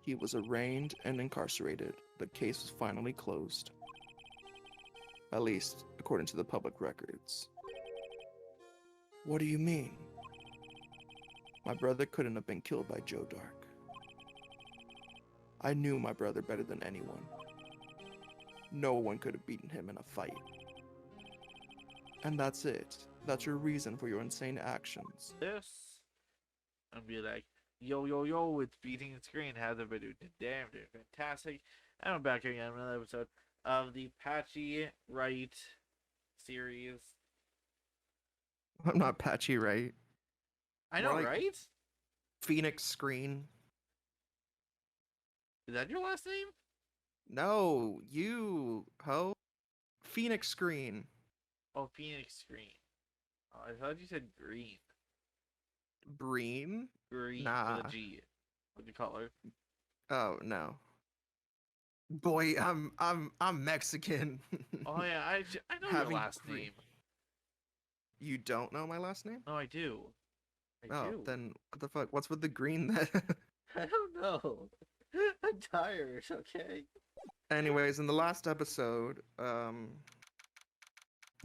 He was arraigned and incarcerated. The case was finally closed. At least, according to the public records. What do you mean? My brother couldn't have been killed by Joe Dark. I knew my brother better than anyone. No one could have beaten him in a fight. And that's it. That's your reason for your insane actions. This and be like, yo, it's B-tean screen. How's everybody doing? Damn, doing fantastic. And I'm back again with another episode of the Patchy Wright series. I'm not Patchy, right? I know, More like right? Pheonix screen. Is that your last name? No, you, ho. Pheonix screen. Oh, Pheonix screen. Oh, I thought you said green. Breen? Green Nah. with a G. With the color. Oh no. Boy, I'm Mexican. Oh yeah, I know your Having last green. name. You don't know my last name? No, I do. I Oh, do. then what the fuck? What's with the green then? I don't know. I'm tired, okay? Anyways, in the last episode,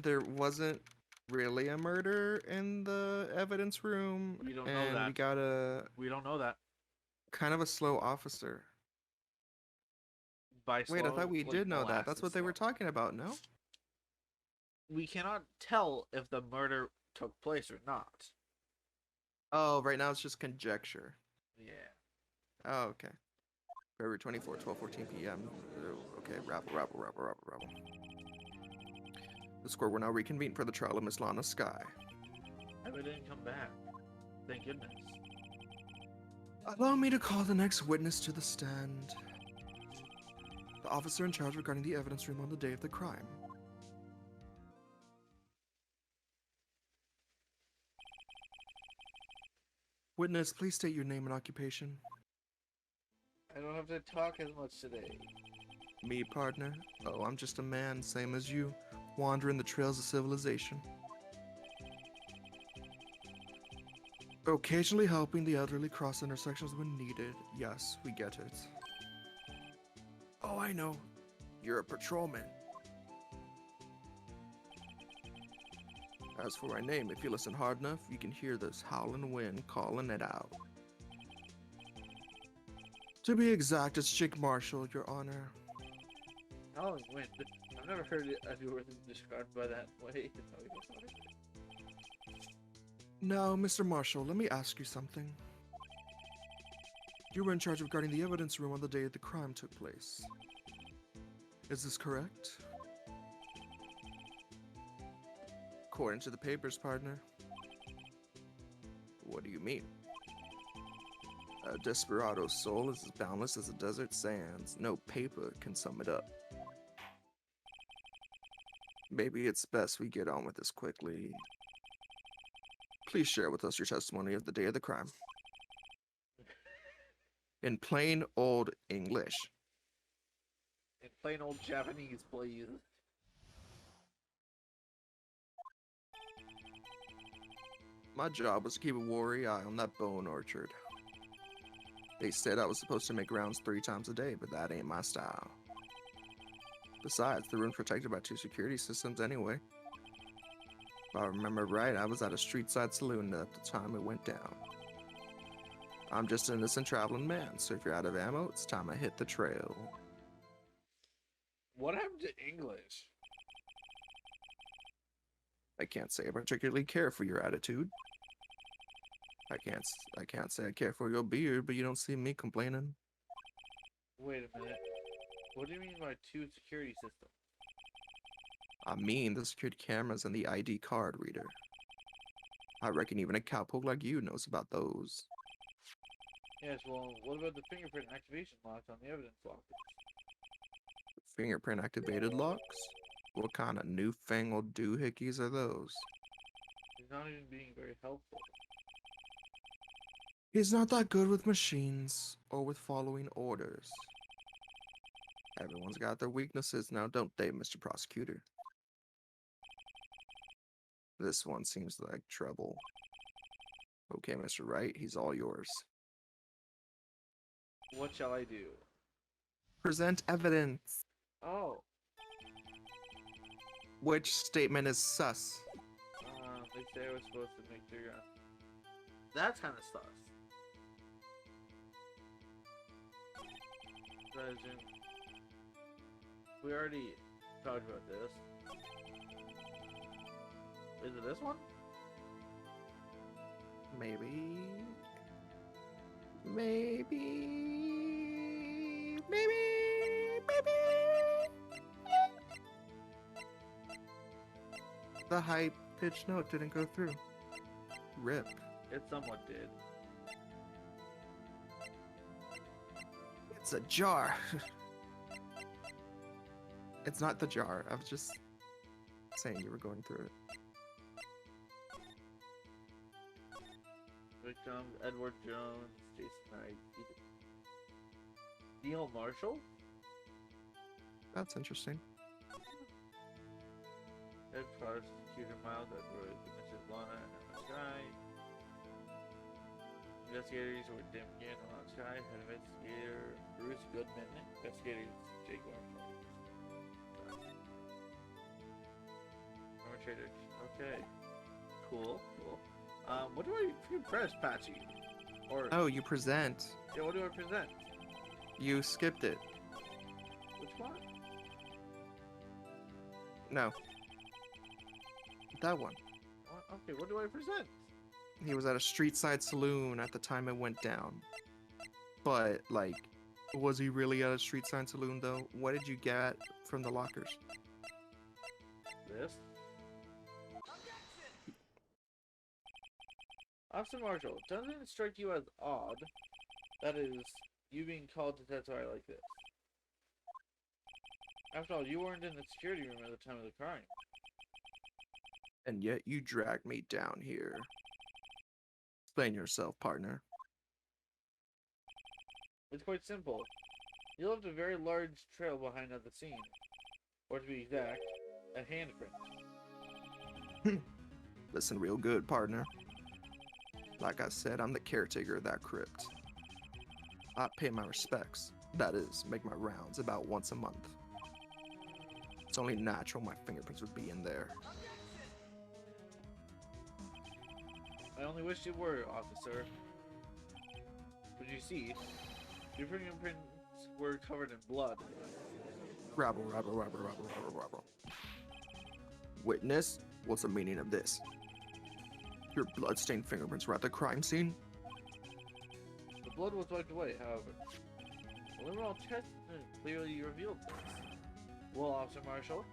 there wasn't really a murder in the evidence room, We don't know and that. we got a We don't know that. kind of a slow officer. By Wait, I slow, thought we like did know that. That's molasses what they were slow. talking about, no? We cannot tell if the murder took place or not. Oh, right now it's just conjecture. Yeah. Oh, okay. February 24, 12:14 p.m. Okay, rabble. The squad will now reconvene for the trial of Miss Lana Sky. Emma didn't come back. Thank goodness. Allow me to call the next witness to the stand. The officer in charge regarding the evidence room on the day of the crime. Witness, please state your name and occupation. I don't have to talk as much today. Me, partner? Oh, I'm just a man, same as you, wandering the trails of civilization. Occasionally helping the elderly cross intersections when needed. Yes, we get it. Oh, I know. You're a patrolman. As for my name, if you listen hard enough, you can hear this howling wind calling it out. To be exact, it's Jake Marshall, Your Honor. Howling wind. I've never heard a word described by that way. Now, Mr. Marshall, let me ask you something. You were in charge of guarding the evidence room on the day the crime took place. Is this correct? According to the papers, partner. What do you mean? A desperado's soul is as boundless as the desert sands. No paper can sum it up. Maybe it's best we get on with this quickly. Please share with us your testimony of the day of the crime. In plain old English. In plain old Japanese, please. My job was to keep a wary eye on that bone orchard. They said I was supposed to make rounds 3 times a day, but that ain't my style. Besides, the room's protected by 2 security systems anyway. If I remember right, I was at a street-side saloon at the time it went down. I'm just an innocent traveling man, so if you're out of ammo, it's time I hit the trail. What happened to English? I can't say I particularly care for your attitude. I can't say I care for your beard, but you don't see me complaining. Wait a minute. What do you mean by 2 security systems? I mean the security cameras and the ID card reader. I reckon even a cowpoke like you knows about those. Yes, well, what about the fingerprint activation locks on the evidence lockers? Fingerprint activated locks? What kind of newfangled doohickeys are those? He's not even being very helpful. He's not that good with machines or with following orders. Everyone's got their weaknesses now, don't they, Mr. Prosecutor? This one seems like trouble. Okay, Mr. Wright, he's all yours. What shall I do? Present evidence. Oh, Which statement is sus? they say I was supposed to make 3 rounds. That's kind of sus. Legend. We already talked about this. Is it this one? Maybe. Maybe. The high pitched note didn't go through. Rip. It somewhat did. It's a jar. It's not the jar. I was just saying you were going through it. Victim Edward Jones, Jason Knight, Neil Marshall. That's interesting. Head prosecutor Miles Edward, Mrs. Lana and the Sky. Investigators were Damien on Sky, head investigator Bruce Goodman, investigators Jake Armstrong. Perpetrator. Okay. Cool. What do I press, Patchy? Or Oh, you present. yeah, what do I present? You skipped it. Which one? No. That one. What? Okay, what do I present? He was at a street side saloon at the time it went down. But, like, was he really at a street side saloon, though? What did you get from the lockers? This. Officer Marshall, doesn't it strike you as odd? That is, you being called to testify like this. After all, you weren't in the security room at the time of the crime. And yet you dragged me down here. Explain yourself, partner. It's quite simple. You left a very large trail behind at the scene. Or to be exact, a handprint. Listen real good, partner. Like I said, I'm the caretaker of that crypt. I pay my respects. That is, make my rounds about once a month. It's only natural my fingerprints would be in there. I only wish you were, officer. But you see, your fingerprints were covered in blood. Rabble. Witness, what's the meaning of this? Your bloodstained fingerprints were at the crime scene? The blood was wiped away, however. The liberal test clearly revealed this. Well, Officer Marshall?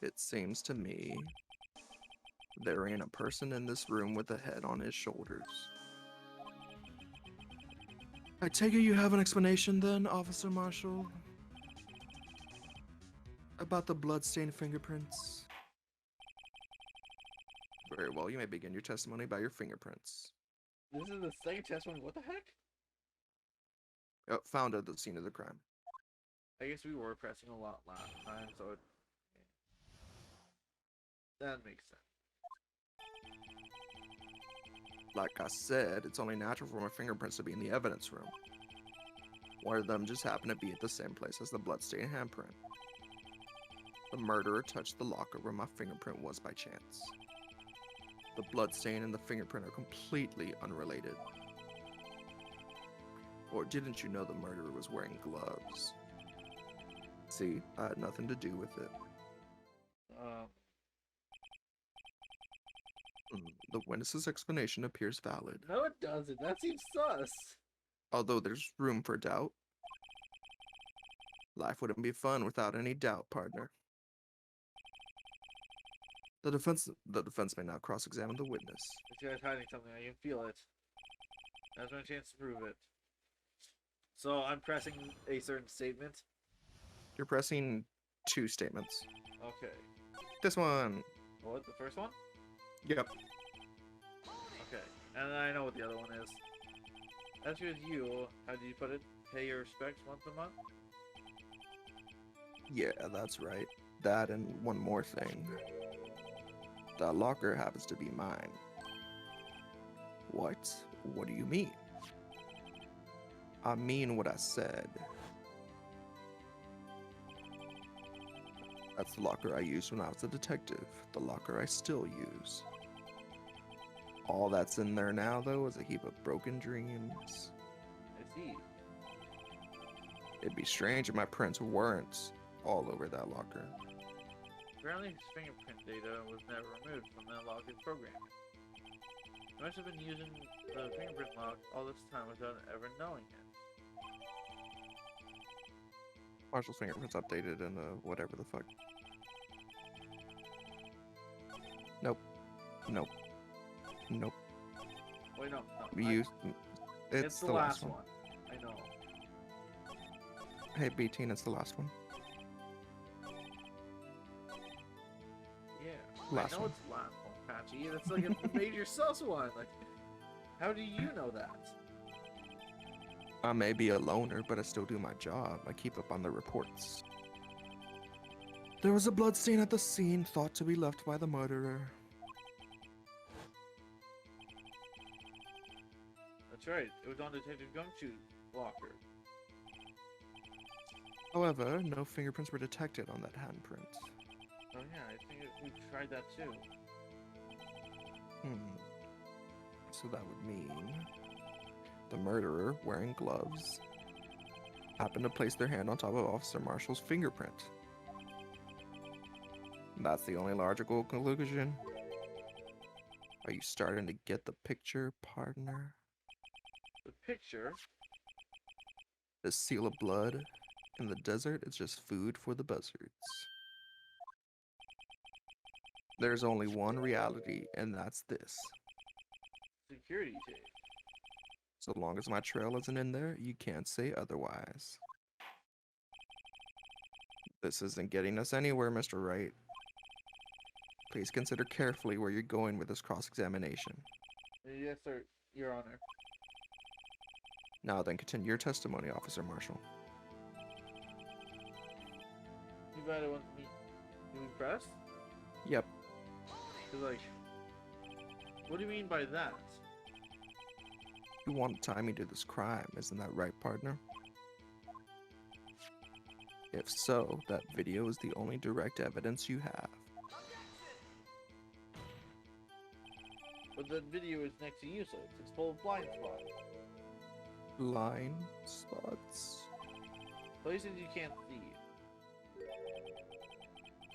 It seems to me there ain't a person in this room with a head on his shoulders. I take it you have an explanation then, Officer Marshall? About the bloodstained fingerprints? Very well, you may begin your testimony by your fingerprints. This is the second testimony. What the heck? Found at the scene of the crime. I guess we were pressing a lot last time, so that makes sense. Like I said, it's only natural for my fingerprints to be in the evidence room. One of them just happened to be at the same place as the bloodstained handprint. The murderer touched the locker where my fingerprint was by chance. The bloodstain and the fingerprint are completely unrelated. Or didn't you know the murderer was wearing gloves? See, I had nothing to do with it. The witness's explanation appears valid. No, it doesn't. That seems sus. Although there's room for doubt. Life wouldn't be fun without any doubt, partner. The defense may now cross-examine the witness. This guy's hiding something. I can feel it. That's my chance to prove it. So I'm pressing a certain statement. You're pressing 2 statements. Okay. This one. What? The first one? Yep. Okay. And I know what the other one is. As with you, how do you put it? Pay your respects once a month? Yeah, that's right. That and one more thing. That locker happens to be mine. What? What do you mean? I mean what I said. That's the locker I used when I was a detective. The locker I still use. All that's in there now, though, is a heap of broken dreams. I see. It'd be strange if my prints weren't all over that locker. Apparently his fingerprint data was never removed from the locker's program. He must have been using the fingerprint lock all this time without ever knowing it. Marshall's fingerprints updated and whatever the fuck. Nope. Nope. Nope. Wait, no. It's the last one. I know. Hey, B-tean, it's the last one. Yeah. Last I know one. it's the last one, Patchy. It's like a major sus one. Like, how do you know that? I may be a loner, but I still do my job. I keep up on the reports. There was a blood stain at the scene, thought to be left by the murderer. That's right. It was on Detective Gumshoe's locker. However, no fingerprints were detected on that handprint. Oh yeah, I think we tried that too. So that would mean the murderer, wearing gloves, happened to place their hand on top of Officer Marshall's fingerprint. That's the only logical conclusion. Are you starting to get the picture, partner? The picture? The seal of blood in the desert is just food for the buzzards. There's only one reality, and that's this. Security tape. So long as my trail isn't in there, you can't say otherwise. This isn't getting us anywhere, Mr. Wright. Please consider carefully where you're going with this cross-examination. Yes, sir, Your Honor. Now then, continue your testimony, Officer Marshall. You better want me to be pressed? Yep. 'Cause, like, what do you mean by that? You want to tie me to this crime, isn't that right, partner? If so, that video is the only direct evidence you have. But the video is next to you, so it's full of blind spots. Blind spots? Places you can't see.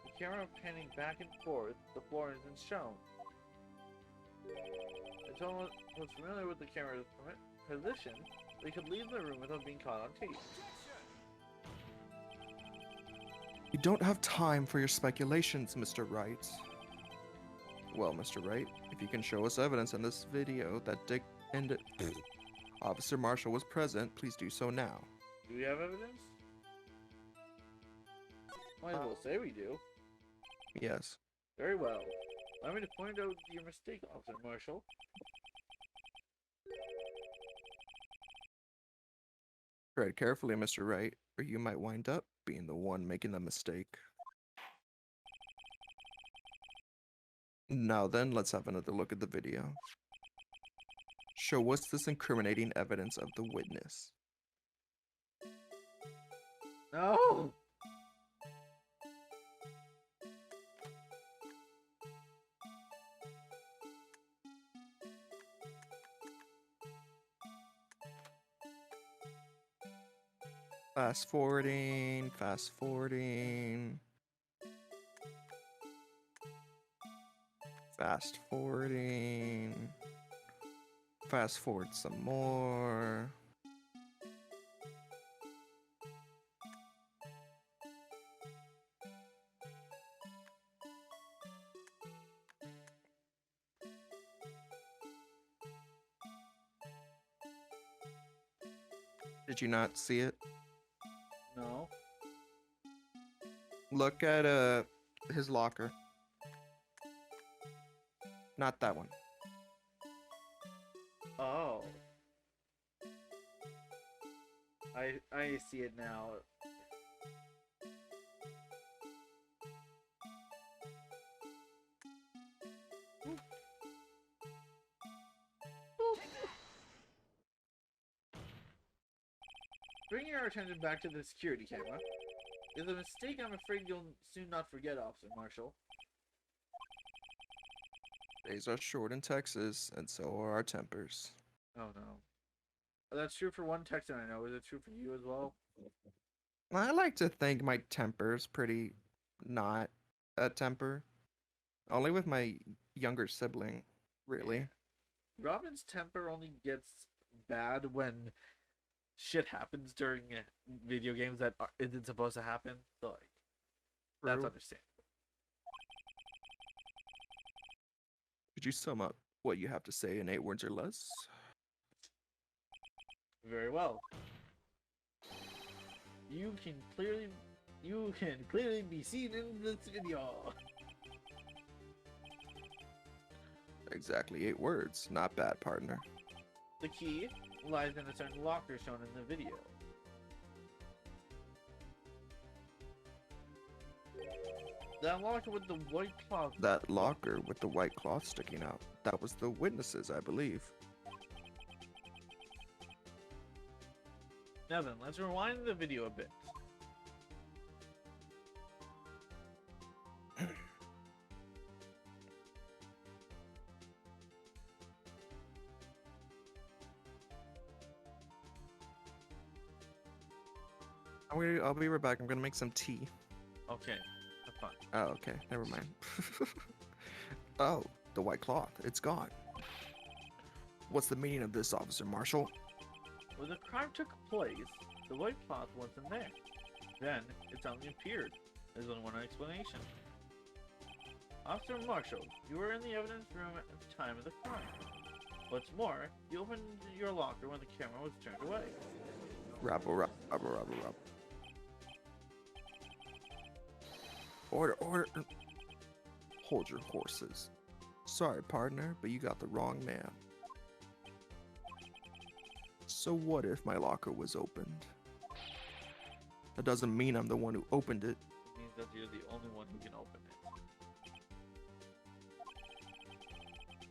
The camera panning back and forth, the floor isn't shown. If someone was familiar with the camera's position, they could leave the room without being caught on tape. You don't have time for your speculations, Mr. Wright. Well, Mr. Wright, if you can show us evidence in this video that Dick and Officer Marshall was present, please do so now. Do we have evidence? Might as well say we do. Yes. Very well. Allow me to point out your mistake, Officer Marshall. Tread carefully, Mr. Wright, or you might wind up being the one making the mistake. Now then, let's have another look at the video. Show us this incriminating evidence of the witness. No! Fast forwarding, fast forwarding. Fast forwarding. Fast forward some more. Did you not see it? No. Look at his locker. Not that one. Oh. I see it now. Bringing our attention back to the security camera is a mistake I'm afraid you'll soon not forget, Officer Marshall. Days are short in Texas, and so are our tempers. Oh no. That's true for one Texan I know. Is it true for you as well? I like to think my temper's pretty not a temper. Only with my younger sibling, really. Yeah. Robin's temper only gets bad when shit happens during video games that isn't supposed to happen. So, like, that's True. understandable. Could you sum up what you have to say in 8 words or less? Very well. You can clearly be seen in this video. Exactly 8 words. Not bad, partner. The key lies in a certain locker shown in the video. That locker with the white cloth. That locker with the white cloth sticking out. That was the witnesses, I believe. Now then, let's rewind the video a bit. I'll be right back. I'm gonna make some tea. Okay, have fun. Oh, okay. Never mind. Oh, the white cloth. It's gone. What's the meaning of this, Officer Marshall? When the crime took place, the white cloth wasn't there. Then, it suddenly appeared. There's only one explanation. Officer Marshall, you were in the evidence room at the time of the crime. What's more, you opened your locker when the camera was turned away. Rabble, rabble, rabble, rabble, rabble. Order, order. Hold your horses. Sorry, partner, but you got the wrong man. So what if my locker was opened? That doesn't mean I'm the one who opened it. It means that you're the only one who can open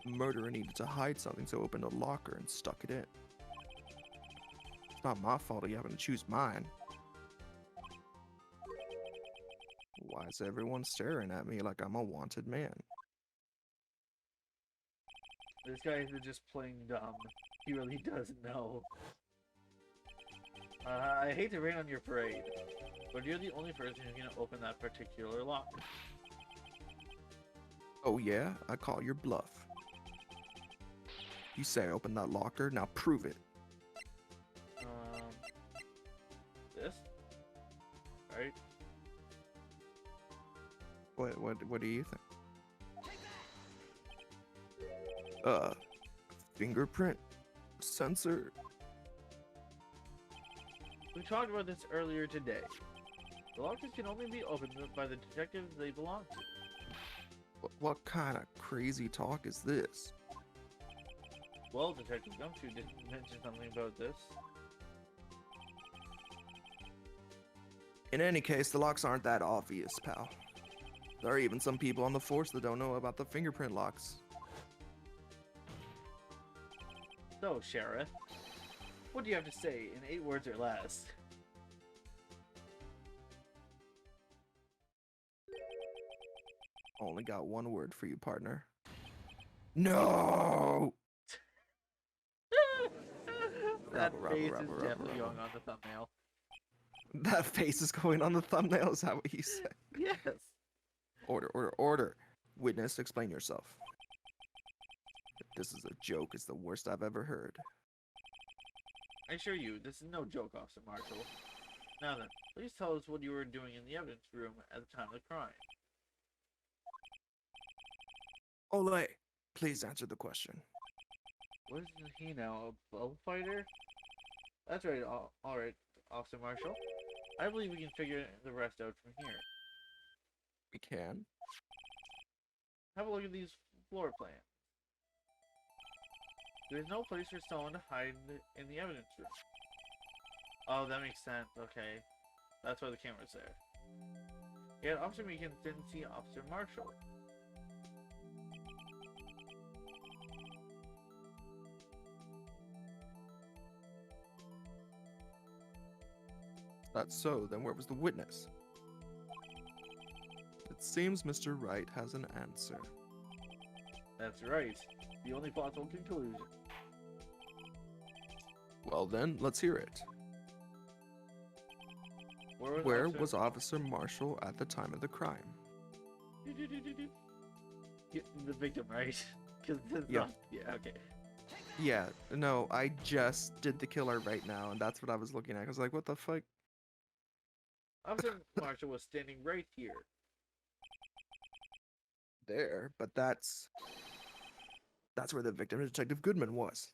it. Murderer needed to hide something, so opened a locker and stuck it in. It's not my fault you having to choose mine. Why is everyone staring at me like I'm a wanted man? This guy is just playing dumb. He really doesn't know. I hate to rain on your parade, but you're the only person who can open that particular locker. Oh yeah? I call your bluff. You say I opened that locker, now prove it. This? Right? What do you think? Fingerprint sensor. We talked about this earlier today. The lockers can only be opened by the detectives they belong to. What kind of crazy talk is this? Well, Detective Gumshoe did mention something about this. In any case, the locks aren't that obvious, pal. There are even some people on the force that don't know about the fingerprint locks. So, Sheriff, what do you have to say in 8 words or less? Only got one word for you, partner. No! That Rabble, face rabble, is rabble, definitely rabble. going on the thumbnail. That face is going on the thumbnail, is that what you said? Yes! Order, order, order. Witness, explain yourself. If this is a joke, it's the worst I've ever heard. I assure you, this is no joke, Officer Marshall. Now then, please tell us what you were doing in the evidence room at the time of the crime. Ole, please answer the question. What is he now, a bullfighter? That's right, alright, Officer Marshall. I believe we can figure the rest out from here. We can? Have a look at these floor plans. There's no place for someone to hide in the evidence room. Oh, that makes sense. Okay. That's why the camera's there. Yet Officer Meekins didn't see Officer Marshall. That's so, then where was the witness? It seems Mr. Wright has an answer. That's right. The only possible conclusion. Well then, let's hear it. Where was Officer Marshall at the time of the crime? The victim, right? Because Yeah. Yeah. Okay. Yeah, no, I just did the killer right now, and that's what I was looking at. I was like, what the fuck? Officer Marshall was standing right here. There, but that's where the victim, Detective Goodman, was.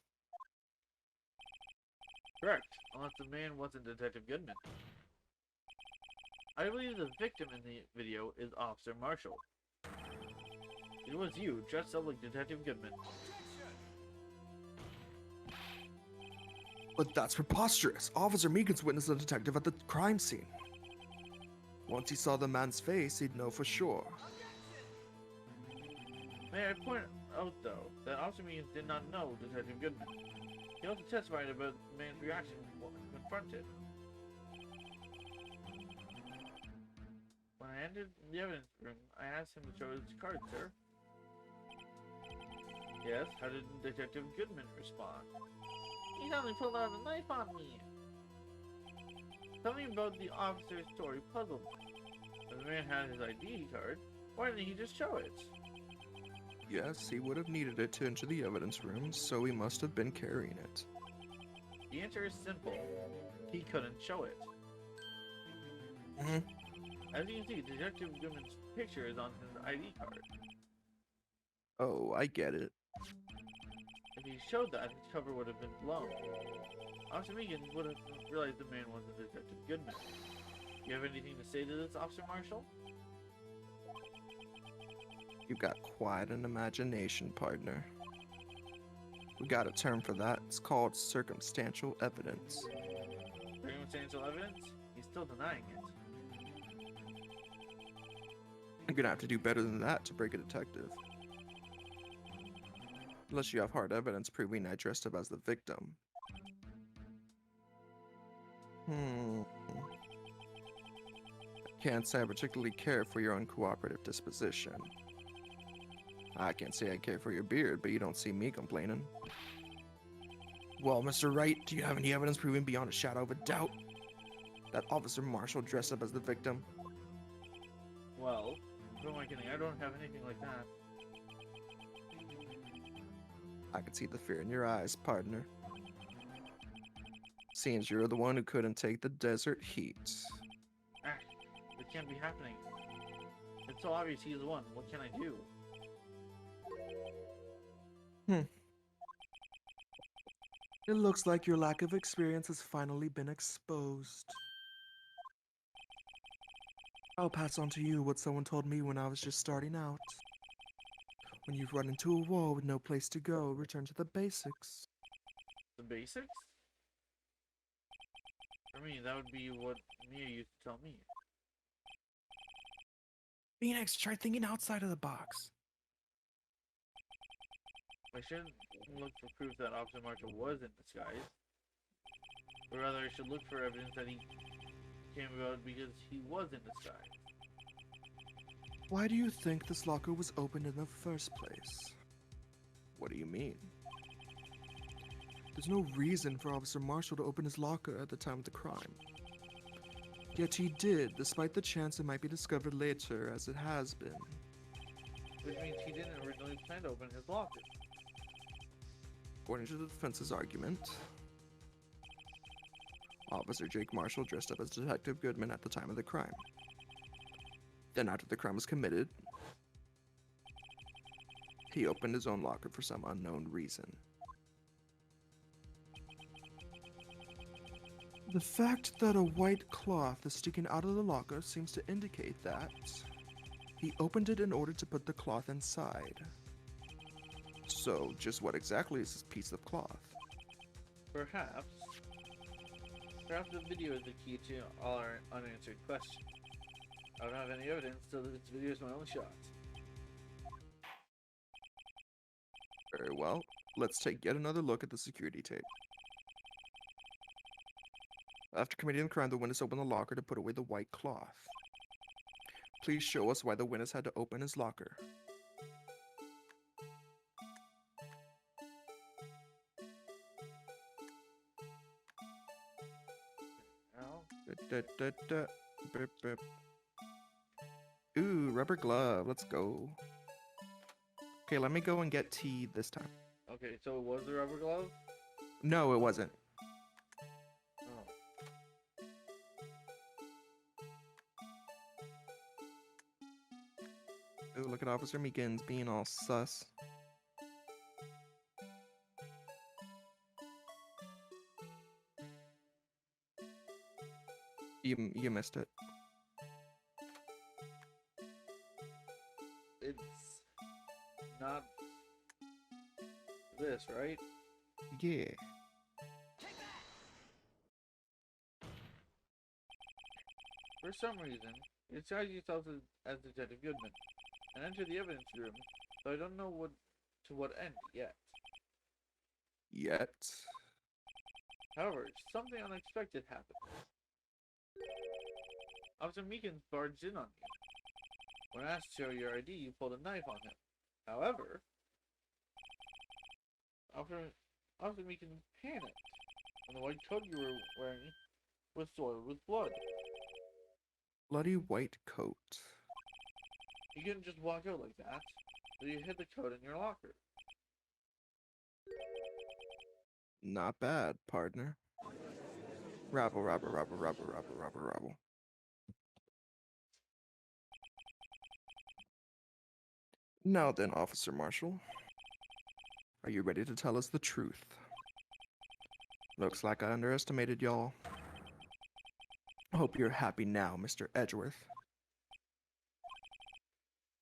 Correct. Unless the man wasn't Detective Goodman. I believe the victim in the video is Officer Marshall. It was you, dressed up like Detective Goodman. But that's preposterous. Officer Meekins witnessed the detective at the crime scene. Once he saw the man's face, he'd know for sure. May I point out, though, that Officer Meekins did not know Detective Goodman. He also testified about the man's reaction when confronted. When I entered the evidence room, I asked him to show his card, sir. Yes, how did Detective Goodman respond? He suddenly pulled out a knife on me. Something about the officer's story puzzled me. If the man had his ID card, why didn't he just show it? Yes, he would have needed it to enter the evidence room, so he must have been carrying it. The answer is simple. He couldn't show it. As you can see, Detective Goodman's picture is on his ID card. Oh, I get it. If he showed that, his cover would have been blown. Officer Meekins would have realized the man wasn't Detective Goodman. You have anything to say to this, Officer Marshall? You've got quite an imagination, partner. We got a term for that. It's called circumstantial evidence. Circumstantial evidence? He's still denying it. You're gonna have to do better than that to break a detective. Unless you have hard evidence proving I dressed up as the victim. Can't say I particularly care for your uncooperative disposition. I can't say I care for your beard, but you don't see me complaining. Well, Mr. Wright, do you have any evidence proving beyond a shadow of a doubt that Officer Marshall dressed up as the victim? Well, who am I kidding? I don't have anything like that. I can see the fear in your eyes, partner. Seems you're the one who couldn't take the desert heat. Ah, it can't be happening. It's so obvious he's the one. What can I do? It looks like your lack of experience has finally been exposed. I'll pass on to you what someone told me when I was just starting out. When you've run into a wall with no place to go, return to the basics. The basics? For me, that would be what Mia used to tell me. Pheonix, try thinking outside of the box. I shouldn't look for proof that Officer Marshall was in disguise. But rather, I should look for evidence that he came about because he was in disguise. Why do you think this locker was opened in the first place? What do you mean? There's no reason for Officer Marshall to open his locker at the time of the crime. Yet he did, despite the chance it might be discovered later, as it has been. Which means he didn't originally plan to open his locker. According to the defense's argument, Officer Jake Marshall dressed up as Detective Goodman at the time of the crime. Then after the crime was committed, he opened his own locker for some unknown reason. The fact that a white cloth is sticking out of the locker seems to indicate that he opened it in order to put the cloth inside. So, just what exactly is this piece of cloth? Perhaps the video is the key to all our unanswered questions. I don't have any evidence, so this video is my only shot. Very well, let's take yet another look at the security tape. After committing the crime, the witness opened the locker to put away the white cloth. Please show us why the witness had to open his locker. Now, Bip, bip. Ooh, rubber glove. Let's go. Okay, let me go and get tea this time. okay, so it was the rubber glove? No, it wasn't. Oh. Ooh, look at Officer Meekins being all sus. You missed it. It's not this, right? Yeah. For some reason, you disguise yourself as Detective Goodman and enter the evidence room, so I don't know to what end yet. Yet. However, something unexpected happened. Officer Meekins barged in on you. When asked to show your ID, you pulled a knife on him. However, Officer Meekins panicked, and the white coat you were wearing was soiled with blood. Bloody white coat. You couldn't just walk out like that, so you hid the coat in your locker. Not bad, partner. Rabble, rabble, rabble, rabble, rabble, rabble, rabble. Now then, Officer Marshall. Are you ready to tell us the truth? Looks like I underestimated y'all. I hope you're happy now, Mr. Edgeworth.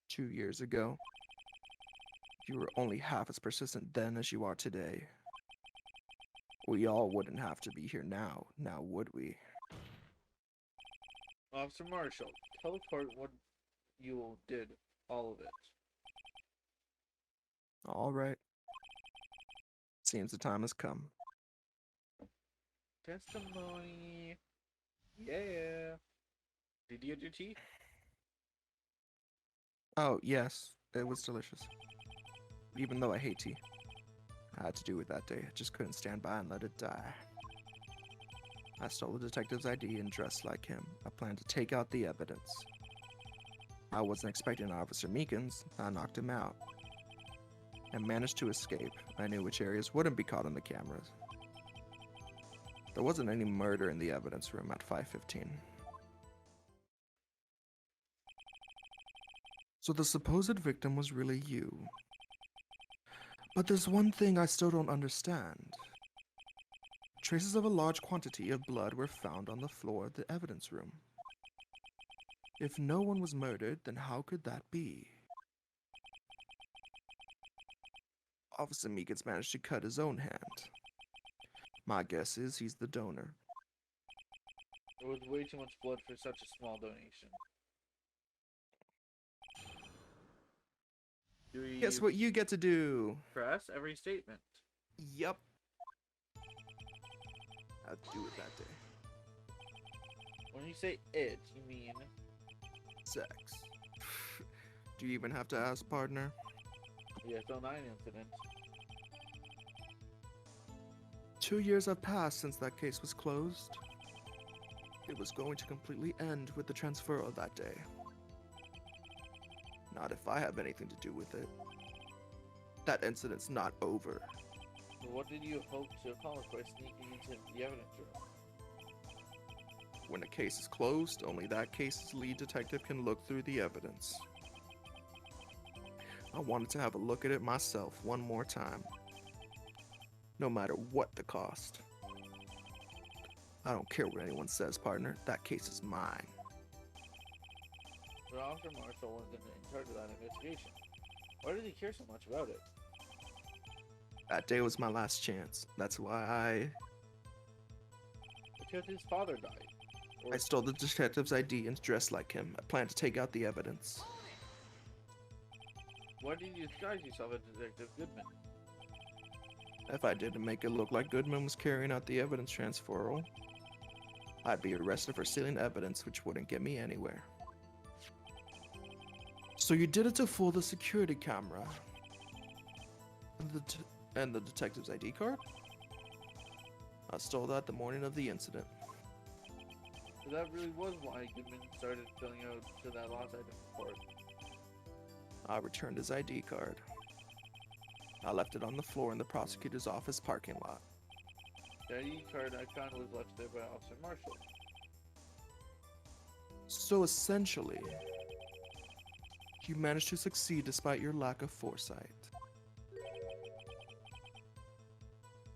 2 years ago, you were only half as persistent then as you are today. We all wouldn't have to be here now would we? Officer Marshall, tell the court what you did, all of it. All right. Seems the time has come. Testimony. Yeah. Did you get your tea? Oh, yes, it was delicious. Even though I hate tea. I had to do it that day. I just couldn't stand by and let it die. I stole the detective's ID and dressed like him. I planned to take out the evidence. I wasn't expecting Officer Meekins. I knocked him out. And managed to escape. I knew which areas wouldn't be caught on the cameras. There wasn't any murder in the evidence room at 5:15. So the supposed victim was really you. But there's one thing I still don't understand. Traces of a large quantity of blood were found on the floor of the evidence room. If no one was murdered, then how could that be? Officer Meekins managed to cut his own hand. My guess is he's the donor. There was way too much blood for such a small donation. Do we Guess what you get to do? press every statement? Yup. How'd you do it that day? When you say it, you mean Sex. Do you even have to ask, partner? the SL9 incident. 2 years have passed since that case was closed. It was going to completely end with the transferal that day. Not if I have anything to do with it. That incident's not over. So what did you hope to accomplish by sneaking into the evidence room? When a case is closed, only that case's lead detective can look through the evidence. I wanted to have a look at it myself one more time. No matter what the cost. I don't care what anyone says, partner. That case is mine. But Officer Marshall was in charge of that investigation. Why did he care so much about it? That day was my last chance. That's why Because his father died. Or I stole the detective's ID and dressed like him. I planned to take out the evidence. why did you disguise yourself as Detective Goodman? If I didn't make it look like Goodman was carrying out the evidence transferal, I'd be arrested for stealing evidence, which wouldn't get me anywhere. So you did it to fool the security camera. And the detective's ID card? I stole that the morning of the incident. So that really was why Goodman started filling out to that lost item report. I returned his ID card. I left it on the floor in the prosecutor's office parking lot. The ID card I found was left there by Officer Marshall. So essentially, you managed to succeed despite your lack of foresight.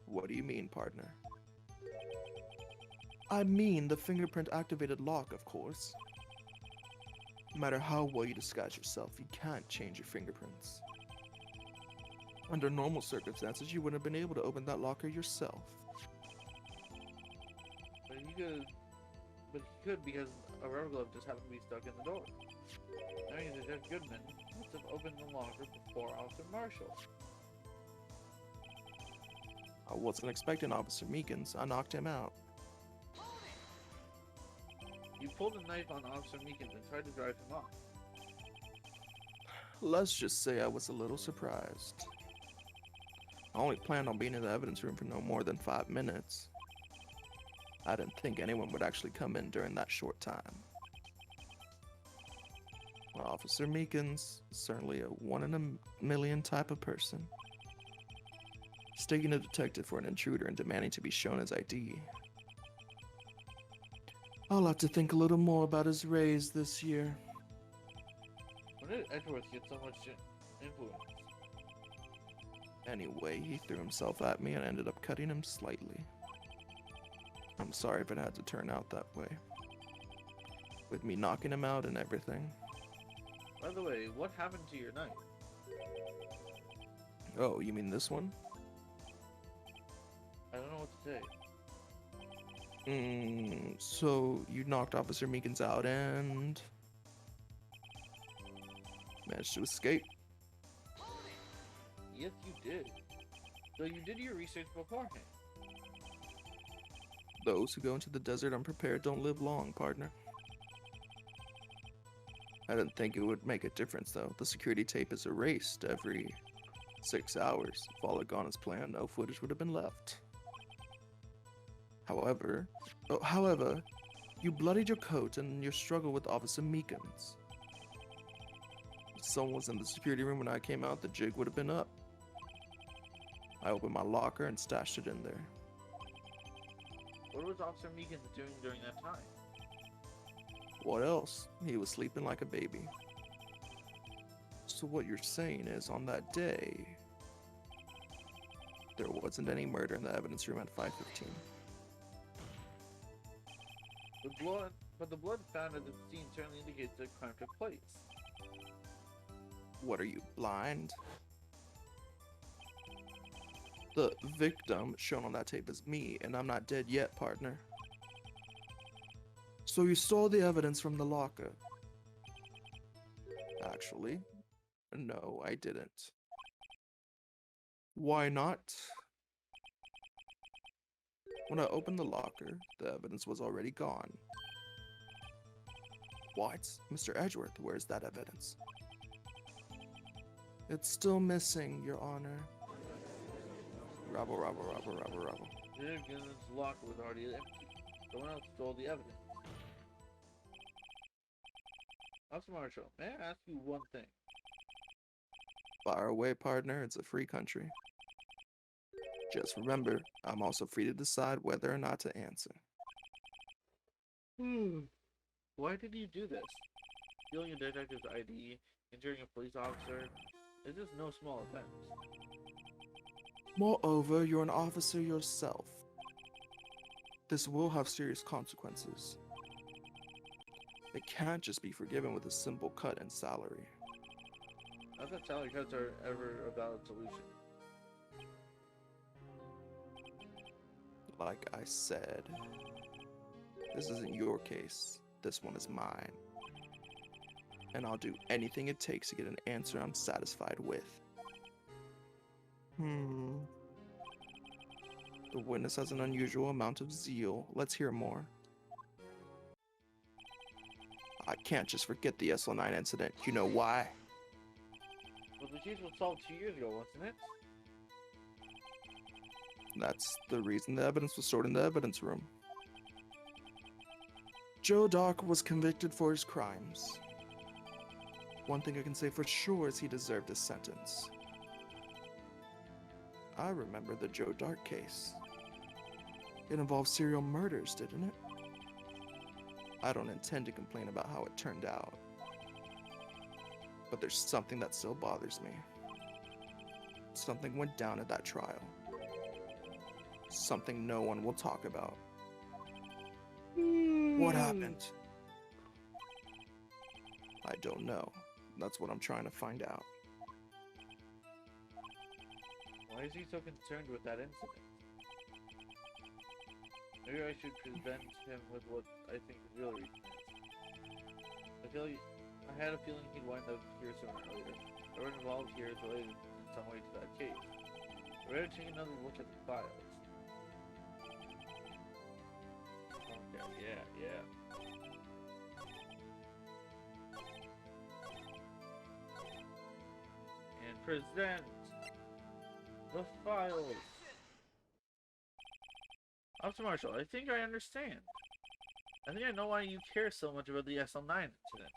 What do you mean, partner? I mean the fingerprint-activated lock, of course. No matter how well you disguise yourself, you can't change your fingerprints. Under normal circumstances, you wouldn't have been able to open that locker yourself. But he could because a rubber glove just happened to be stuck in the door. That means Detective Goodman must have opened the locker before Officer Marshall. I wasn't expecting Officer Meekins. I knocked him out. You pulled a knife on Officer Meekins and tried to drive him off. Let's just say I was a little surprised. I only planned on being in the evidence room for no more than 5 minutes. I didn't think anyone would actually come in during that short time. Well, Officer Meekins is certainly a 1 in a million type of person. He's taking a detective for an intruder and demanding to be shown his ID. I'll have to think a little more about his raise this year. When did Edgeworth get so much influence? Anyway, he threw himself at me and ended up cutting him slightly. I'm sorry if it had to turn out that way. With me knocking him out and everything. By the way, what happened to your knife? Oh, you mean this one? I don't know what to say. So you knocked Officer Meekins out and managed to escape. Yes, you did. So you did your research beforehand. Those who go into the desert unprepared don't live long, partner. I didn't think it would make a difference, though. The security tape is erased every 6 hours. If all had gone as planned, no footage would have been left. However, you bloodied your coat in your struggle with Officer Meekins. If someone was in the security room when I came out, the jig would have been up. I opened my locker and stashed it in there. What was Officer Meekins doing during that time? What else? He was sleeping like a baby. So what you're saying is, on that day, there wasn't any murder in the evidence room at 5:15. The blood found at the scene certainly indicates that a crime took place. What are you, blind? The victim shown on that tape is me, and I'm not dead yet, partner. So you stole the evidence from the locker. Actually, no, I didn't. Why not? When I opened the locker, the evidence was already gone. What? Mr. Edgeworth, where's that evidence? It's still missing, Your Honor. Rabble. Detective Goodman's locker was already empty. Someone else stole the evidence. Officer Marshall, may I ask you one thing? Fire away, partner. It's a free country. Just remember, I'm also free to decide whether or not to answer. Why did you do this? Stealing a detective's ID, injuring a police officer, is just no small offense. Moreover, you're an officer yourself. This will have serious consequences. It can't just be forgiven with a simple cut in salary. I thought salary cuts are ever a valid solution. Like I said, this isn't your case. This one is mine. And I'll do anything it takes to get an answer I'm satisfied with. The witness has an unusual amount of zeal. Let's hear more. I can't just forget the SL9 incident. You know why? Well, the case was solved 2 years ago, wasn't it? That's the reason the evidence was stored in the evidence room. Joe Dock was convicted for his crimes. One thing I can say for sure is he deserved his sentence. I remember the Joe Dark case. It involved serial murders, didn't it? I don't intend to complain about how it turned out. But there's something that still bothers me. Something went down at that trial. Something no one will talk about. What happened? I don't know. That's what I'm trying to find out. Why is he so concerned with that incident? Maybe I should present him with what I think the real reason is. I had a feeling he'd wind up here sooner or later. Everyone involved here is related in some way to that case. I better take another look at the files. Okay, yeah. And present the files. Officer Marshall, I think I understand. I think I know why you care so much about the SL9 incident.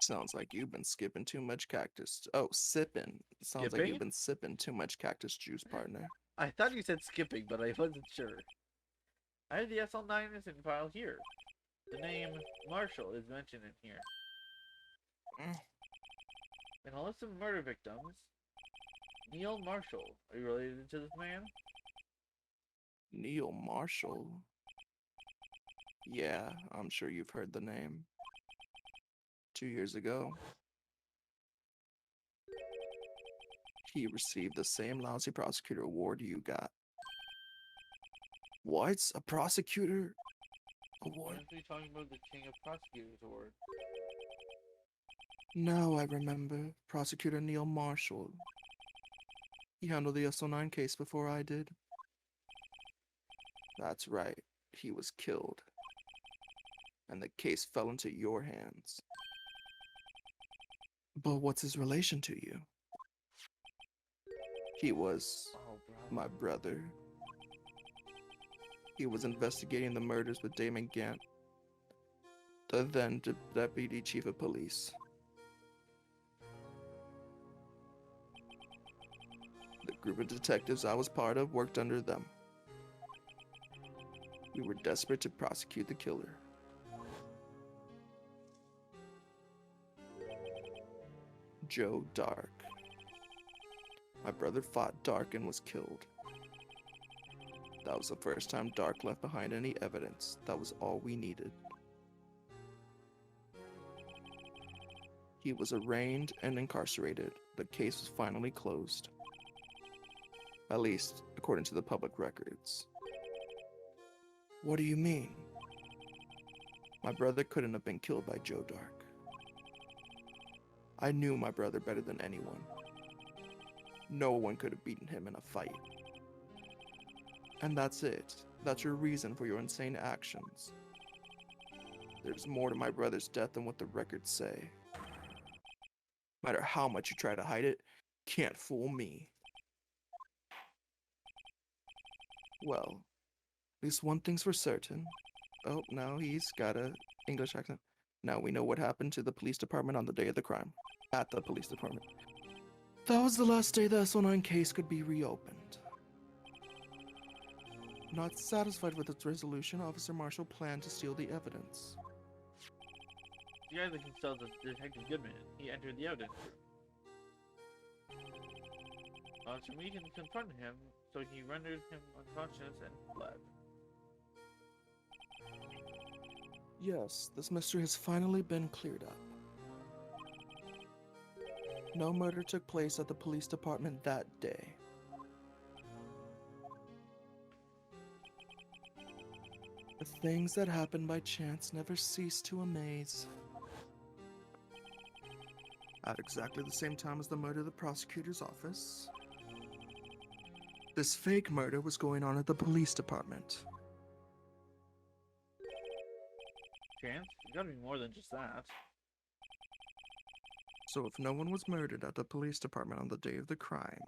Sounds like you've been skipping too much cactus. Oh, sipping. Sounds like Skipping? you've been sipping too much cactus juice, partner. I thought you said skipping, but I wasn't sure. I have the SL9 incident file here. The name Marshall is mentioned in here. In a list of murder victims, Neil Marshall. Are you related to this man? Neil Marshall? Yeah, I'm sure you've heard the name. 2 years ago, he received the same lousy prosecutor award you got. What? A prosecutor award? Aren't we talking about the King of Prosecutors Award? No, I remember. Prosecutor Neil Marshall. He handled the SL9 case before I did. That's right. He was killed. And the case fell into your hands. But what's his relation to you? He was my brother. He was investigating the murders with Damon Gant, the then deputy chief of police. The group of detectives I was part of worked under them. We were desperate to prosecute the killer. Joe Dark. My brother fought Dark and was killed. That was the first time Dark left behind any evidence. That was all we needed. He was arraigned and incarcerated. The case was finally closed. At least, according to the public records. What do you mean? My brother couldn't have been killed by Joe Dark. I knew my brother better than anyone. No one could have beaten him in a fight. And that's it. That's your reason for your insane actions. There's more to my brother's death than what the records say. No matter how much you try to hide it, can't fool me. Well, at least one thing's for certain. Oh, now he's got a English accent. Now we know what happened to the police department on the day of the crime. At the police department. That was the last day the SL9 case could be reopened. Not satisfied with its resolution, Officer Marshall planned to steal the evidence. The guy that can sell the Detective Goodman. He entered the evidence room. Officer Meekin confronted him, so he rendered him unconscious and fled. Yes, this mystery has finally been cleared up. No murder took place at the police department that day. The things that happen by chance never cease to amaze. At exactly the same time as the murder of the prosecutor's office, this fake murder was going on at the police department. chance? It's gotta be more than just that. So if no one was murdered at the police department on the day of the crime,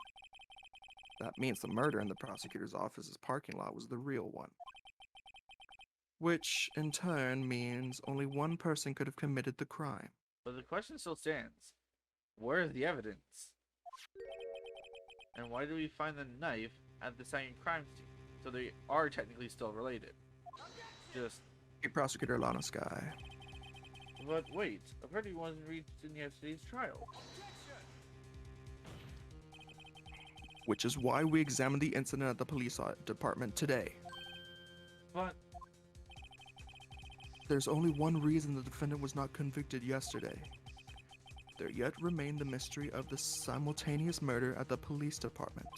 that means the murder in the prosecutor's office's parking lot was the real one. Which, in turn, means only one person could have committed the crime. But the question still stands. Where is the evidence? And why do we find the knife at the second crime scene? So they are technically still related. Just... Hey, Prosecutor Lana Sky. But wait, a verdict wasn't reached in yesterday's trial. Which is why we examined the incident at the police department today. But... There's only one reason the defendant was not convicted yesterday. There yet remained the mystery of the simultaneous murder at the police department.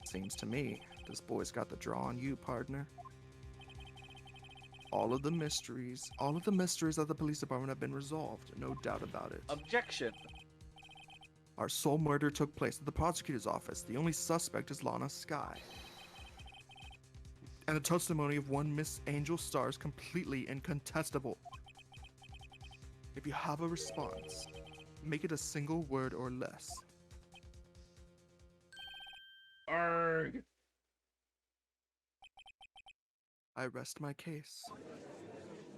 Seems to me, this boy's got the draw on you, partner. All of the mysteries of the police department have been resolved, no doubt about it. Objection! Our sole murder took place at the prosecutor's office. The only suspect is Lana Sky. And the testimony of one Miss Angel Star is completely incontestable. If you have a response, make it a single word or less. Arg! I rest my case.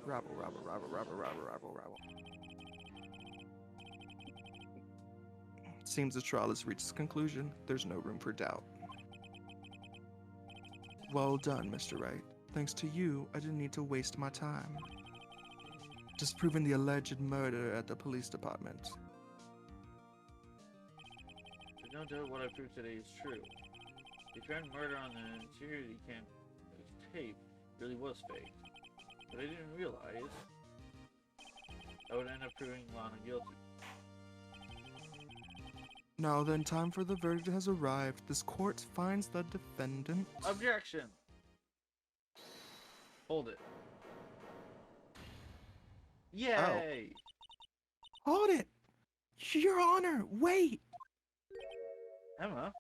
Rabble, rabble, rabble, rabble, rabble, rabble, rabble. Seems the trial has reached its conclusion. There's no room for doubt. Well done, Mr. Wright. Thanks to you, I didn't need to waste my time disproving the alleged murder at the police department. There's no doubt what I proved today is true. They found murder on the security cam tape really was fake. But I didn't realize I would end up proving Lana guilty. Now then, time for the verdict has arrived. This court finds the defendant... Objection! Hold it. Yay! Oh. Hold it! Your Honor, wait! Emma?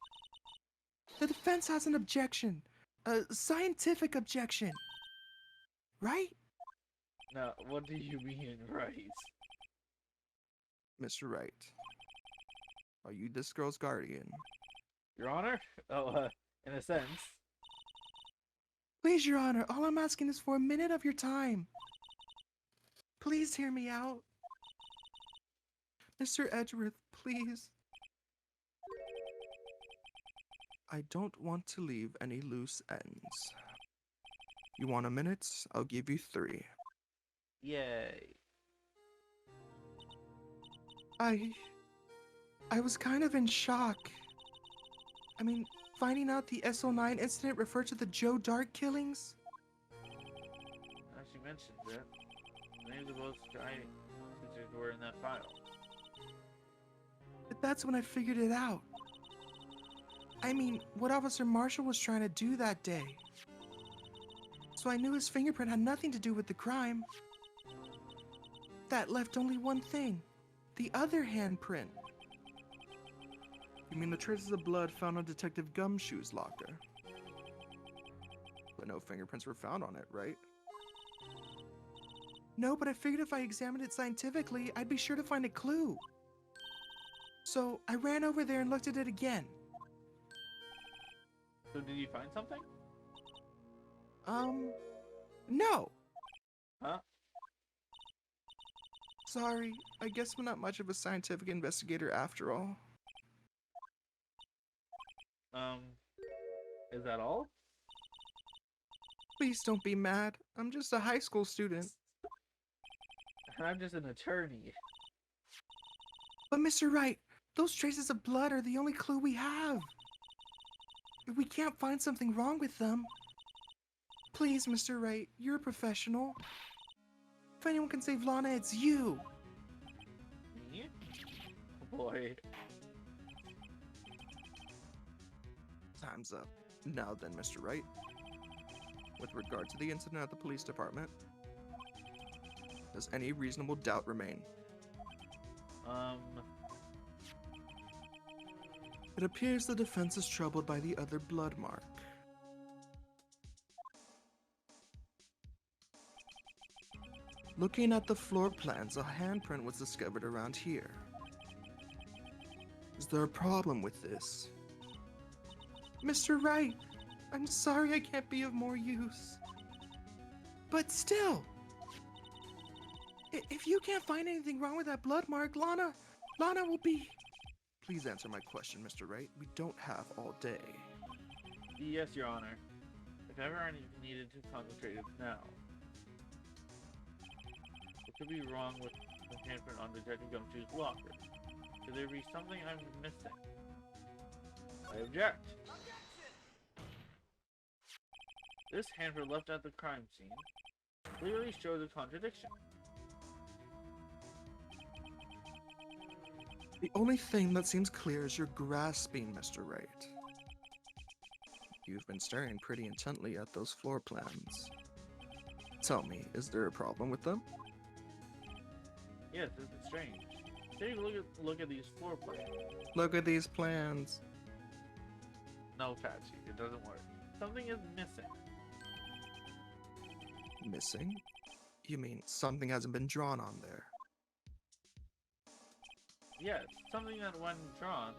The defense has an objection. A scientific objection. Right? No, what do you mean, right? Mr. Wright, are you this girl's guardian? Your Honor? Oh, in a sense. Please, Your Honor, all I'm asking is for a minute of your time. Please hear me out. Mr. Edgeworth, please. I don't want to leave any loose ends. You want a minute? I'll give you 3. Yay. I was kind of in shock. I mean, finding out the SO9 incident referred to the Joe Dark killings? As you mentioned it, the names of both guys were in that file. But that's when I figured it out. I mean, what Officer Marshall was trying to do that day. So I knew his fingerprint had nothing to do with the crime. That left only one thing. The other handprint. You mean the traces of blood found on Detective Gumshoe's locker? But no fingerprints were found on it, right? No, but I figured if I examined it scientifically, I'd be sure to find a clue. So I ran over there and looked at it again. So did you find something? No. Huh? Sorry, I guess I'm not much of a scientific investigator after all. Is that all? Please don't be mad. I'm just a high school student. I'm just an attorney. But Mr. Wright, those traces of blood are the only clue we have. If we can't find something wrong with them... Please, Mr. Wright, you're a professional. If anyone can save Lana, it's you. Me? Oh boy. Time's up. Now then, Mr. Wright. With regard to the incident at the police department, does any reasonable doubt remain? It appears the defense is troubled by the other blood mark. Looking at the floor plans, a handprint was discovered around here. Is there a problem with this? Mr. Wright, I'm sorry I can't be of more use. But still, if you can't find anything wrong with that blood mark, Lana will be... Please answer my question, Mr. Wright. We don't have all day. Yes, Your Honor. If ever I needed to concentrate, it's now. What could be wrong with the handprint on Detective Gumshoe's locker? Could there be something I'm missing? I object. This handprint left at the crime scene clearly shows a contradiction. The only thing that seems clear is your grasping, Mr. Wright. You've been staring pretty intently at those floor plans. Tell me, is there a problem with them? Yes, this is strange. Take a look at these floor plans. Look at these plans. No, Patchy, it doesn't work. Something is missing. Missing? You mean something hasn't been drawn on there? Yes, something that when drawn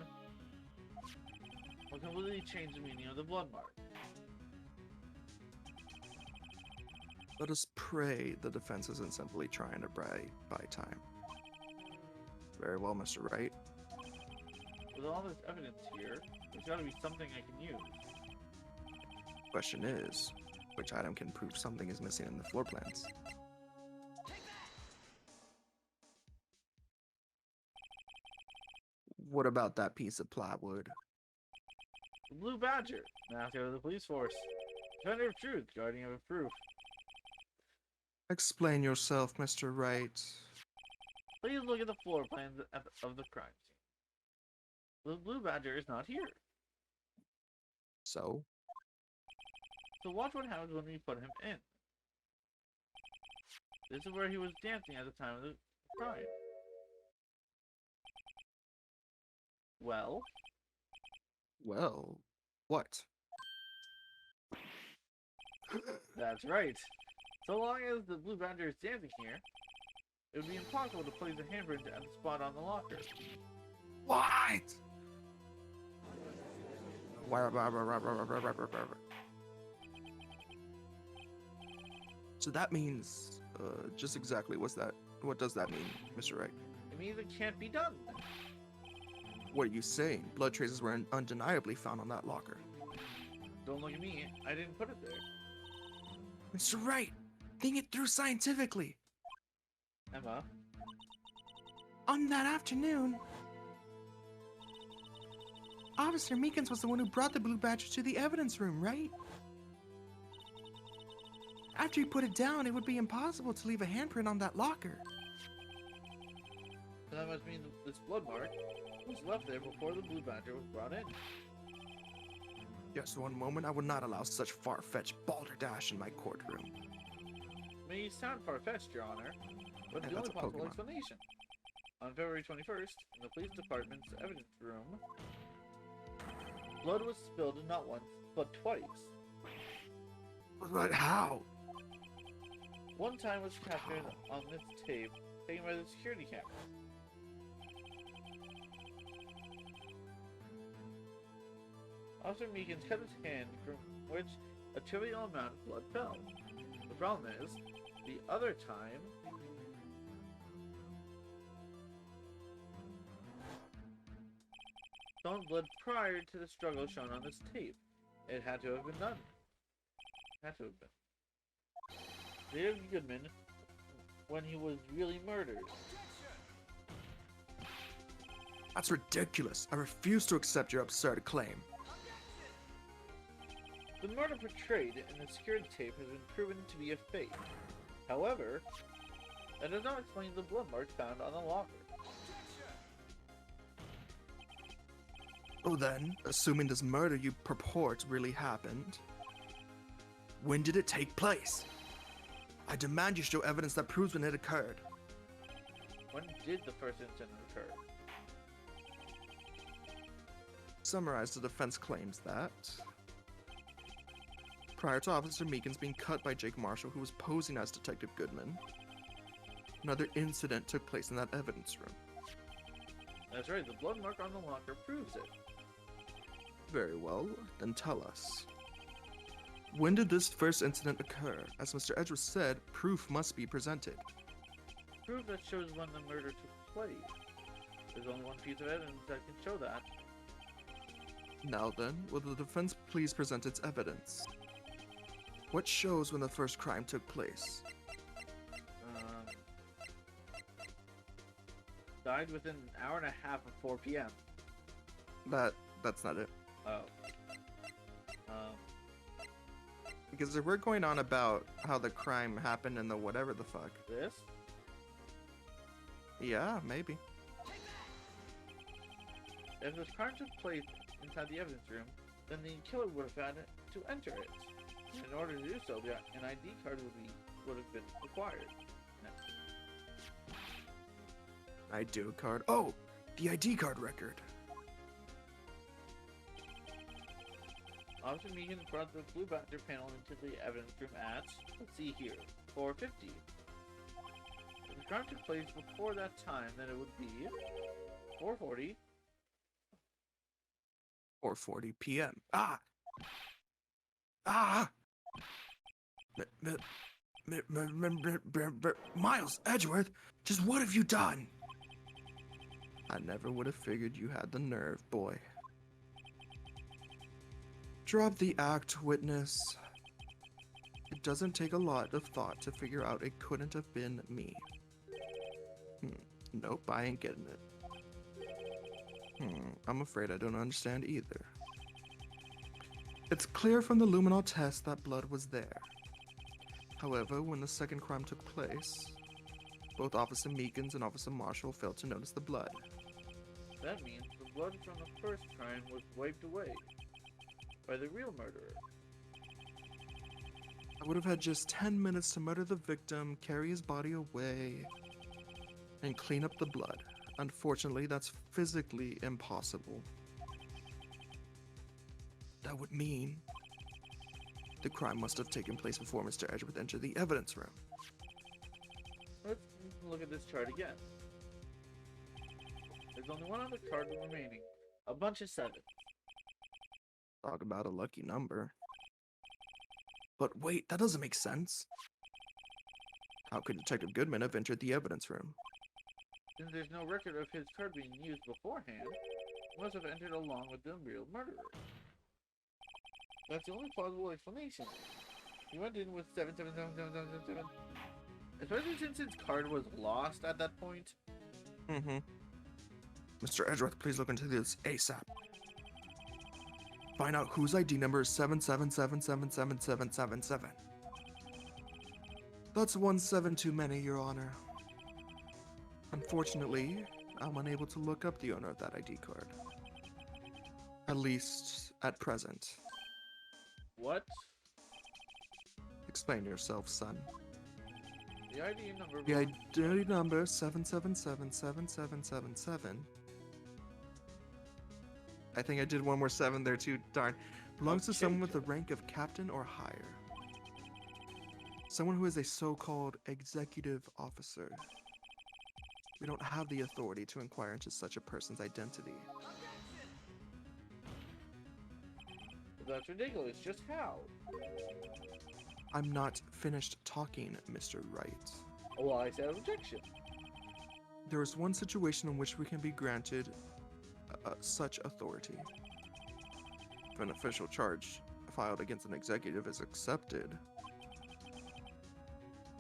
will completely change the meaning of the blood mark. Let us pray the defense isn't simply trying to buy time. Very well, Mr. Wright. With all this evidence here, there's gotta be something I can use. Question is, which item can prove something is missing in the floor plans? What about that piece of plywood? The Blue Badger, mascot of the police force. Defender of truth, guardian of proof. Explain yourself, Mr. Wright. Please look at the floor plans of the crime scene. The Blue Badger is not here. So watch what happens when we put him in. This is where he was dancing at the time of the crime. Well, what? that's right. So long as the Blue Badger is dancing here, it would be impossible to place a handprint at the spot on the locker. What? So that means, just exactly what does that mean, Mr. Wright? It means it can't be done. What are you saying? Blood traces were undeniably found on that locker. Don't look at me, I didn't put it there. Mr. Wright, think it through scientifically. Emma? On that afternoon, Officer Meekins was the one who brought the Blue Badger to the evidence room, right? After he put it down, it would be impossible to leave a handprint on that locker. That must mean this blood mark was left there before the Blue Badger was brought in. Just one moment, I would not allow such far-fetched balderdash in my courtroom. May sound far-fetched, Your Honor, but Hey, the that's only a possible Pokemon. explanation. On February 21st, in the police department's evidence room, blood was spilled not once, but twice. But how? One time was captured on this tape taken by the security camera. Officer Meekins cut his hand from which a trivial amount of blood fell. The problem is, the other time, someone bled prior to the struggle shown on this tape. It had to have been done. Had to have been. David Goodman, when he was really murdered. That's ridiculous. I refuse to accept your absurd claim. The murder portrayed in the security tape has been proven to be a fake. However, that does not explain the blood marks found on the locker. Oh then, assuming this murder you purport really happened, when did it take place? I demand you show evidence that proves when it occurred. When did the first incident occur? Summarize the defense claims that prior to Officer Meekins being cut by Jake Marshall, who was posing as Detective Goodman, Another incident took place in that evidence room. That's right, the blood mark on the locker proves it. Very well, then tell us. When did this first incident occur? As Mr. Edgeworth said, proof must be presented. Proof that shows when the murder took place. There's only one piece of evidence that can show that. Now then, will the defense please present its evidence? What shows when the first crime took place? Died within an hour and a half of 4 p.m. That's not it. Oh. Because if we're going on about how the crime happened and the whatever the fuck. This? Yeah, maybe. If this crime took place inside the evidence room, then the killer would have had to enter it. In order to do so, an ID card would have been required. ID card. Oh, the ID card record. Officer Megan brought the blue badger panel into the evidence room at, let's see here, 4:50. If the crime took place before that time, then it would be 4:40. 4:40 p.m. Ah! Miles Edgeworth, just what have you done? I never would have figured you had the nerve, boy. Drop the act, witness. It doesn't take a lot of thought to figure out it couldn't have been me. Nope, I ain't getting it. I'm afraid I don't understand either. It's clear from the luminol test that blood was there. However, when the second crime took place, both Officer Meekins and Officer Marshall failed to notice the blood. That means the blood from the first crime was wiped away by the real murderer. I would have had just 10 minutes to murder the victim, carry his body away, and clean up the blood. Unfortunately, that's physically impossible. That would mean the crime must have taken place before Mr. Edgeworth entered the evidence room. Let's look at this chart again. There's only one other card remaining. A bunch of 7. Talk about a lucky number. But wait, that doesn't make sense. How could Detective Goodman have entered the evidence room? Since there's no record of his card being used beforehand, he must have entered along with the real murderer. That's the only plausible explanation. He went in with 7777777. Especially since his card was lost at that point. Mr. Edgeworth, please look into this ASAP. Find out whose ID number is 777777777. That's 1 7 too many, Your Honor. Unfortunately, I'm unable to look up the owner of that ID card. At least, at present. What? Explain yourself, son. The ID number... The ID number 7777777. I think I did one more 7 there too, darn. Belongs to someone with the rank of captain or higher. Someone who is a so-called executive officer. We don't have the authority to inquire into such a person's identity. That's ridiculous. Just how? I'm not finished talking, Mr. Wright. Well, I said objection. There is one situation in which we can be granted such authority. If an official charge filed against an executive is accepted.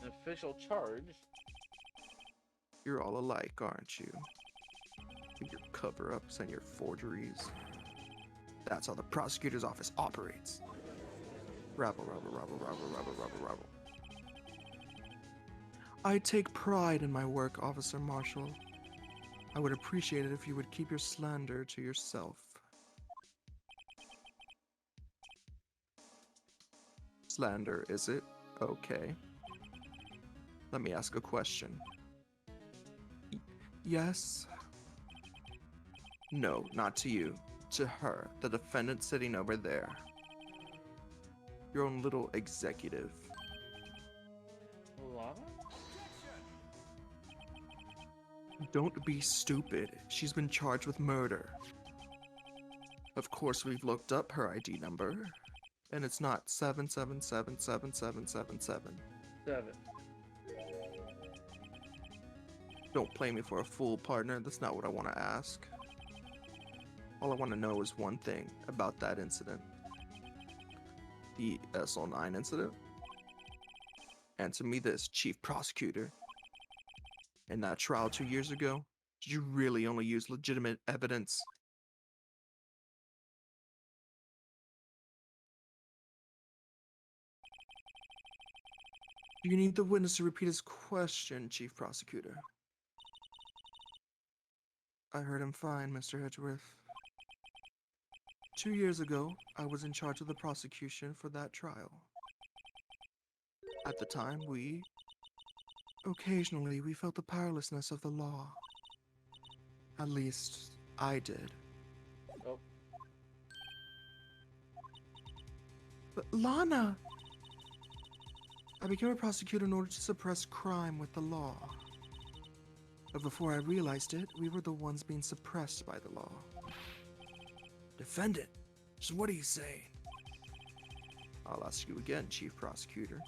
An official charge? You're all alike, aren't you? Your cover-ups and your forgeries. That's how the prosecutor's office operates. Rabble, rabble, rabble, rabble, rabble, rabble, rabble. I take pride in my work, Officer Marshall. I would appreciate it if you would keep your slander to yourself. Slander, is it? Okay. Let me ask a question. Yes? No, not to you. To her, the defendant sitting over there. Your own little executive. Lava? Don't be stupid. She's been charged with murder. Of course, we've looked up her ID number, and it's not 7777777. 7. Don't play me for a fool, partner. That's not what I want to ask. All I want to know is one thing about that incident. The SL9 incident? Answer me this, Chief Prosecutor. In that trial 2 years ago, did you really only use legitimate evidence? Do you need the witness to repeat his question, Chief Prosecutor? I heard him fine, Mr. Hedgeworth. 2 years ago, I was in charge of the prosecution for that trial. At the time, occasionally, we felt the powerlessness of the law. At least, I did. Oh. But Lana! I became a prosecutor in order to suppress crime with the law. But before I realized it, we were the ones being suppressed by the law. Defendant, so what are you saying? I'll ask you again, Chief Prosecutor.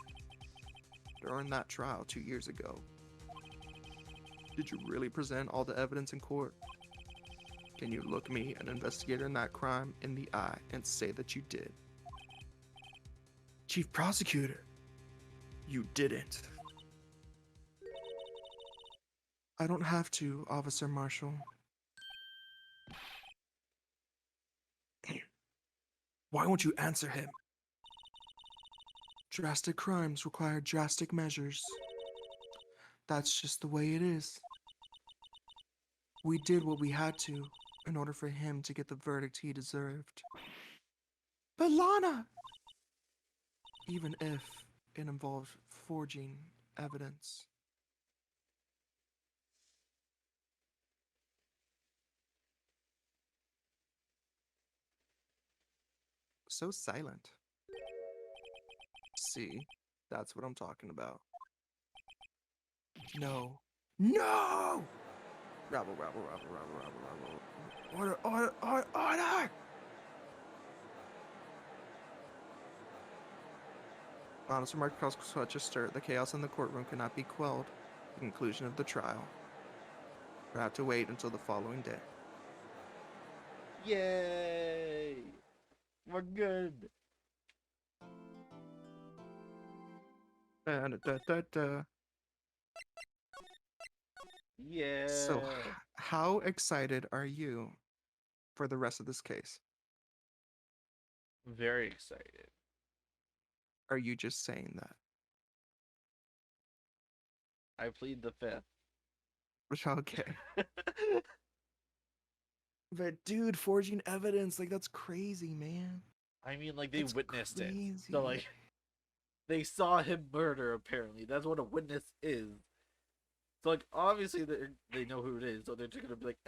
During that trial 2 years ago, did you really present all the evidence in court? Can you look me, an investigator in that crime, in the eye and say that you did? Chief Prosecutor, you didn't. I don't have to, Officer Marshall. Why won't you answer him? Drastic crimes require drastic measures. That's just the way it is. We did what we had to in order for him to get the verdict he deserved. But Lana! Even if it involved forging evidence. So silent. See, that's what I'm talking about. No. No! Rabble, rabble, rabble, rabble, rabble, rabble. Order, order, order, order! Honest remark caused such a stir. The chaos in the courtroom could not be quelled. The conclusion of the trial. We'll have to wait until the following day. Yay! We're good. Da, da, da, da. Yeah. So, how excited are you for the rest of this case? Very excited. Are you just saying that? I plead the fifth. Okay. But dude, forging evidence, like that's crazy, man. I mean, like, they That's witnessed it. crazy. So, like, they saw him murder, apparently. That's what a witness is. So, like, obviously they know who it is. So they're just gonna be like,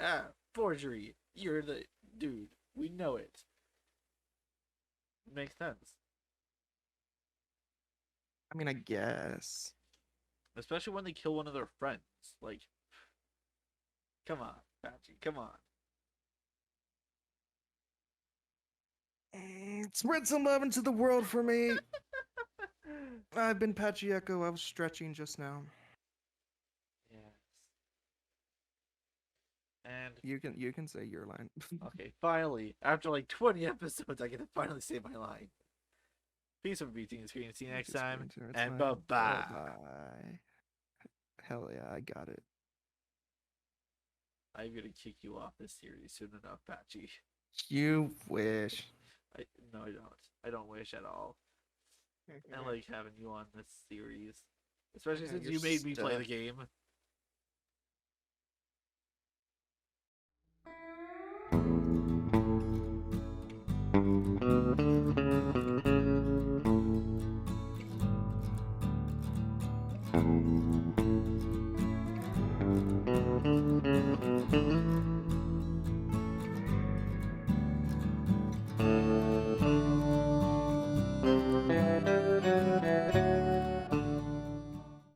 forgery. You're the dude. We know it. Makes sense. I mean, I guess. Especially when they kill one of their friends. Like, come on, Patchy, come on. Spread some love into the world for me. I've been PatchyEcho. I was stretching just now. Yes. And You can say your line. okay, finally, after like 20 episodes, I get to finally say my line. Peace over B-tean screen. See you next time, and bye-bye. Bye. Hell yeah, I got it. I'm gonna kick you off this series soon enough, Patchy. You wish. No, I don't. I don't wish at all. I like having you on this series, especially Yeah, since you're you made me play the stuffed. game.